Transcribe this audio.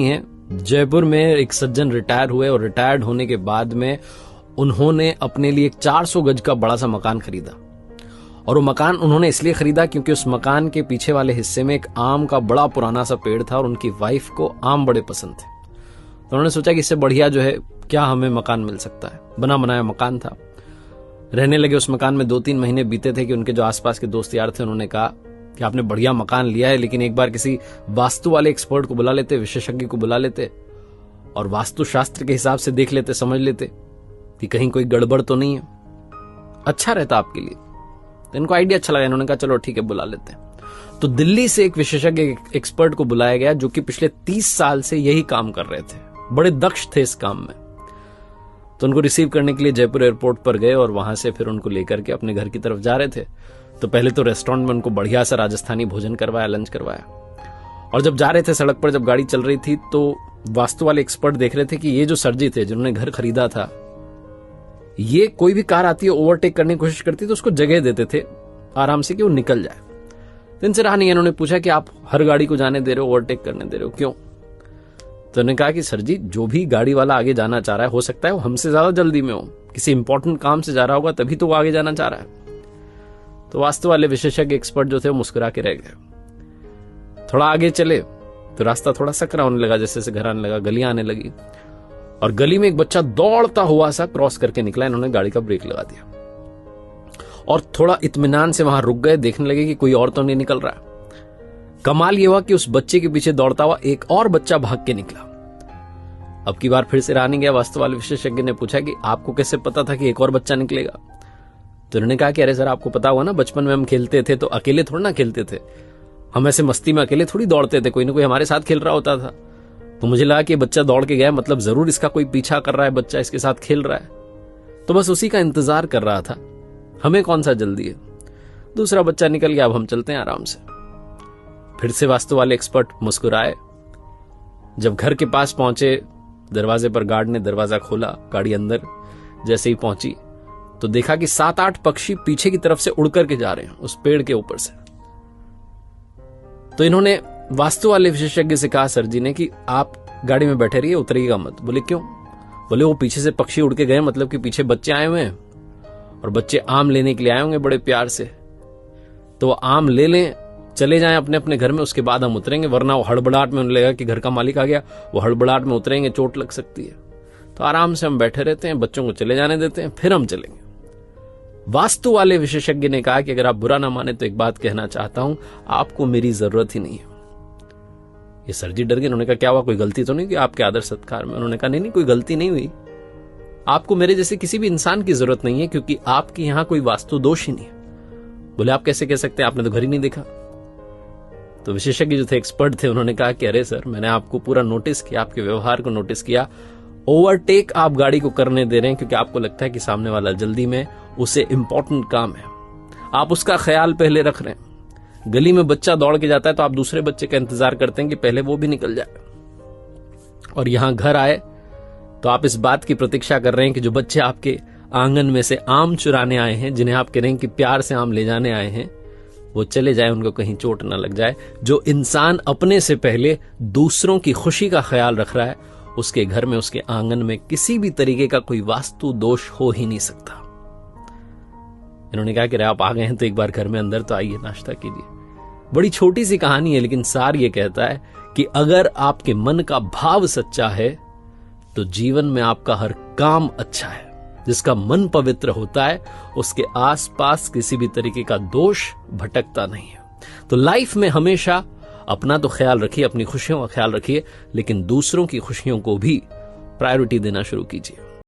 है। जयपुर में एक सज्जन रिटायर हुए और रिटायर्ड होने के बाद में उन्होंने अपने लिए एक 400 गज का बड़ा सा मकान खरीदा। और वो मकान उन्होंने इसलिए खरीदा क्योंकि उस मकान के पीछे वाले हिस्से में एक आम का बड़ा पुराना सा पेड़ था और उनकी वाइफ को आम बड़े पसंद थे। तो उन्होंने सोचा कि इससे बढ़िया जो है क्या हमें मकान मिल सकता है। बना बनाया मकान था। रहने लगे उस मकान में। 2-3 महीने बीते थे कि उनके जो आसपास के दोस्त यार थे उन्होंने कहा कि आपने बढ़िया मकान लिया है, लेकिन एक बार किसी वास्तु वाले एक्सपर्ट को बुला लेते, विशेषज्ञ को बुला लेते और वास्तुशास्त्र के हिसाब से देख लेते, समझ लेते कि कहीं कोई गड़बड़ तो नहीं है, अच्छा रहता आपके लिए। तो इनको आइडिया अच्छा लगा। इन्होंने कहा चलो ठीक है बुला लेते हैं। तो दिल्ली से एक विशेषज्ञ एक्सपर्ट को बुलाया गया जो कि पिछले 30 साल से यही काम कर रहे थे, बड़े दक्ष थे इस काम में। तो उनको रिसीव करने के लिए जयपुर एयरपोर्ट पर गए और वहां से फिर उनको लेकर के अपने घर की तरफ जा रहे थे। तो पहले तो रेस्टोरेंट में उनको बढ़िया सा राजस्थानी भोजन करवाया, लंच करवाया। और जब जा रहे थे सड़क पर, जब गाड़ी चल रही थी, तो वास्तु वाले एक्सपर्ट देख रहे थे कि ये जो सर जी थे जिन्होंने घर खरीदा था, ये कोई भी कार आती है ओवरटेक करने की कोशिश करती है तो उसको जगह देते थे आराम से कि वो निकल जाए। तो इनसे रहा नहीं। इन्होंने पूछा कि आप हर गाड़ी को जाने दे रहे हो, ओवरटेक करने दे रहे हो, क्यों? तो उन्होंने कहा कि सर जी जो भी गाड़ी वाला आगे जाना चाह रहा है, हो सकता है वो हमसे ज्यादा जल्दी में हो, किसी इंपॉर्टेंट काम से जा रहा होगा तभी तो वो आगे जाना चाह रहा है। तो वास्तु वाले विशेषज्ञ एक्सपर्ट जो थे वो मुस्कुरा के रह गए। थोड़ा आगे चले तो रास्ता थोड़ा सकरा होने लगा, जैसे जैसे घर आने लगा, गलियां आने लगी और गली में एक बच्चा दौड़ता हुआ सा क्रॉस करके निकला। इन्होंने गाड़ी का ब्रेक लगा दिया और थोड़ा इत्मीनान से वहां रुक गए, देखने लगे कि कोई और तो नहीं निकल रहा। कमाल ये हुआ कि उस बच्चे के पीछे दौड़ता हुआ एक और बच्चा भाग के निकला। अब की बार फिर से रहा नहीं गया। वास्तु वाले विशेषज्ञ ने पूछा कि आपको कैसे पता था कि एक और बच्चा निकलेगा? तो उन्होंने कहा कि अरे सर आपको पता हुआ ना, बचपन में हम खेलते थे तो अकेले थोड़ा ना खेलते थे, हम ऐसे मस्ती में अकेले थोड़ी दौड़ते थे, कोई ना कोई हमारे साथ खेल रहा होता था। तो मुझे लगा कि बच्चा दौड़ के गया, मतलब जरूर इसका कोई पीछा कर रहा है, बच्चा इसके साथ खेल रहा है, तो बस उसी का इंतजार कर रहा था, हमें कौन सा जल्दी है। दूसरा बच्चा निकल गया, अब हम चलते हैं आराम से। फिर से वास्तु वाले एक्सपर्ट मुस्कुराए। जब घर के पास पहुंचे, दरवाजे पर गार्ड ने दरवाजा खोला, गाड़ी अंदर जैसे ही पहुंची तो देखा कि 7-8 पक्षी पीछे की तरफ से उड़ करके जा रहे हैं उस पेड़ के ऊपर से। तो इन्होंने वास्तु वाले विशेषज्ञ से कहा सर जी ने कि आप गाड़ी में बैठे रहिए, उतरिएगा मत। बोले क्यों? बोले वो पीछे से पक्षी उड़ के गए, मतलब कि पीछे बच्चे आए हुए हैं और बच्चे आम लेने के लिए आए होंगे बड़े प्यार से, तो वो आम ले लें, चले जाएं अपने अपने घर में, उसके बाद हम उतरेंगे, वरना वो हड़बड़ाहट में उन्हें लगेगा कि घर का मालिक आ गया, वो हड़बड़ाहट में उतरेंगे, चोट लग सकती है। तो आराम से हम बैठे रहते हैं, बच्चों को चले जाने देते हैं, फिर हम चलेंगे। वास्तु वाले विशेषज्ञ ने कहा कि अगर आप बुरा ना माने तो एक बात कहना चाहता हूं, आपको मेरी जरूरत ही नहीं है। ये सर जी डर गए। उन्होंने कहा क्या हुआ, कोई गलती तो नहीं की आपके आदर सत्कार में? उन्होंने कहा नहीं कोई गलती नहीं हुई, आपको मेरे जैसे किसी भी इंसान की जरूरत नहीं है क्योंकि आपके यहां कोई वास्तु दोष ही नहीं है। बोले आप कैसे कह सकते हैं, आपने तो घर ही नहीं देखा। तो विशेषज्ञ जो थे, एक्सपर्ट थे, उन्होंने कहा कि अरे सर मैंने आपको पूरा नोटिस किया, आपके व्यवहार को नोटिस किया, ओवरटेक आप गाड़ी को करने दे रहे हैं क्योंकि आपको लगता है कि सामने वाला जल्दी में, उसे इंपॉर्टेंट काम है, आप उसका ख्याल पहले रख रहे हैं। गली में बच्चा दौड़ के जाता है तो आप दूसरे बच्चे का इंतजार करते हैं कि पहले वो भी निकल जाए, और यहां घर आए तो आप इस बात की प्रतीक्षा कर रहे हैं कि जो बच्चे आपके आंगन में से आम चुराने आए हैं, जिन्हें आप कह रहे हैं कि प्यार से आम ले जाने आए हैं, वो चले जाए, उनको कहीं चोट ना लग जाए। जो इंसान अपने से पहले दूसरों की खुशी का ख्याल रख रहा है, उसके घर में, उसके आंगन में किसी भी तरीके का कोई वास्तु दोष हो ही नहीं सकता। इन्होंने कहा कि आप आ गए हैं तो एक बार घर में अंदर तो आइए, नाश्ता कीजिए। बड़ी छोटी सी कहानी है, लेकिन सार ये कहता है कि अगर आपके मन का भाव सच्चा है तो जीवन में आपका हर काम अच्छा है। जिसका मन पवित्र होता है उसके आसपास किसी भी तरीके का दोष भटकता नहीं है। तो लाइफ में हमेशा अपना तो ख्याल रखिए, अपनी खुशियों का ख्याल रखिए, लेकिन दूसरों की खुशियों को भी प्रायोरिटी देना शुरू कीजिए।